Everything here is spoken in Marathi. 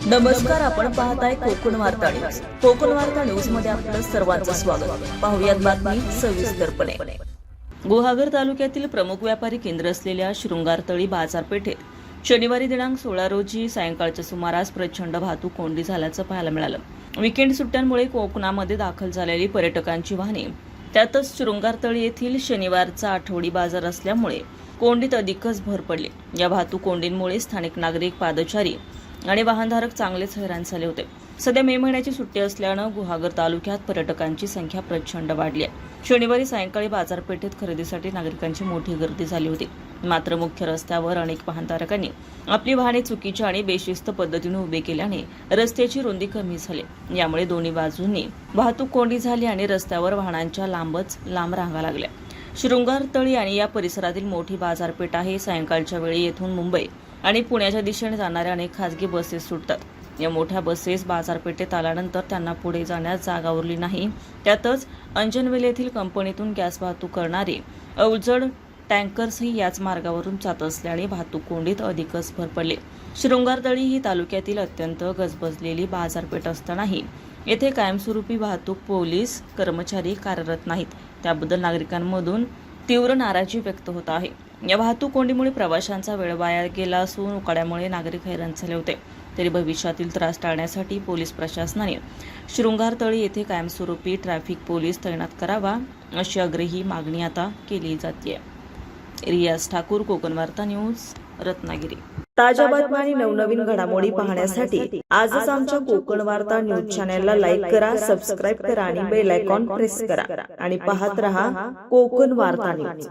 नमस्कार, आपण पाहताय कोकण वार्ता न्यूज. कोकण वार्ता न्यूज मध्ये आपलं सर्वांचं स्वागत. पाहुयात बातमी सविस्तरपणे. गुहागर तालुक्यातील प्रमुख व्यापारी केंद्र असलेल्या शृंगारतळी बाजारपेठेत शनिवारी दिनांक 16 रोजी सायंकाळच्या सुमारास प्रचंड वाहतूक कोंडी झाल्याचं पाहायला मिळालं. विकेंड सुट्ट्यांमुळे कोकणामध्ये दाखल झालेली पर्यटकांची वाहने, त्यातच शृंगारतळी येथील शनिवारचा आठवडी बाजार असल्यामुळे कोंडीत अधिकच भर पडली. या वाहतूक कोंडींमुळे स्थानिक नागरिक, पादचारी आणि वाहनधारक चांगलेच हैराण झाले होते. सध्या मे महिन्याची सुट्टी असल्यानं गुहागर तालुक्यात पर्यटकांची संख्या प्रचंड वाढली आहे. शनिवारी सायंकाळी बाजारपेठेत खरेदीसाठी नागरिकांची मोठी गर्दी झाली होती. मात्र मुख्य रस्त्यावर अनेक वाहनधारकांनी आपली वाहने चुकीच्या आणि बेशिस्त पद्धतीने उभे केल्याने रस्त्याची रुंदी कमी झाली. यामुळे दोन्ही बाजूंनी वाहतूक कोंडी झाली आणि रस्त्यावर वाहनांच्या लांबच लांब रांगा लागल्या. शृंगारतळी आणि या परिसरातील मोठी बाजारपेठ आहे. सायंकाळच्या वेळी येथून मुंबई आणि पुण्याच्या दिशेने जाणाऱ्या अनेक खासगी बसेस सुटतात. या मोठ्या बसेस बाजारपेठेत आल्यानंतर त्यांना पुढे जाण्यास जागा उरली नाही. त्यातच अंजनवेल येथील कंपनीतून गॅस वाहतूक करणारे अवजड टँकर्सही याच मार्गावरून जात असल्याने वाहतूक कोंडीत अधिकच भर पडली. शृंगारतळी ही तालुक्यातील अत्यंत गजबजलेली बाजारपेठ असतानाही येथे कायमस्वरूपी वाहतूक पोलीस कर्मचारी कार्यरत नाहीत. त्याबद्दल नागरिकांमधून तीव्र नाराजी व्यक्त होत आहे. या वाहतूक कोंडीमुळे प्रवाशांचा वेळ वाया गेला असून उकाड्यामुळे नागरिक हैराण झाले होते. तरी भविष्यातील त्रास टाळण्यासाठी पोलीस प्रशासनाने शृंगारतळी येथे कायमस्वरूपी ट्रॅफिक पोलीस तैनात करावा, अशी आग्रही मागणी आता केली जाते. रियाज ठाकूर, कोकण वार्ता न्यूज, रत्नागिरी. ताज्या बातम्या आणि नवनवीन घडामोडी पाहण्यासाठी आजच आमच्या कोकण वार्ता न्यूज चॅनलला लाईक करा, सबस्क्राईब करा आणि बेल आयकॉन प्रेस करा आणि पाहत रहा कोकण वार्ता न्यूज.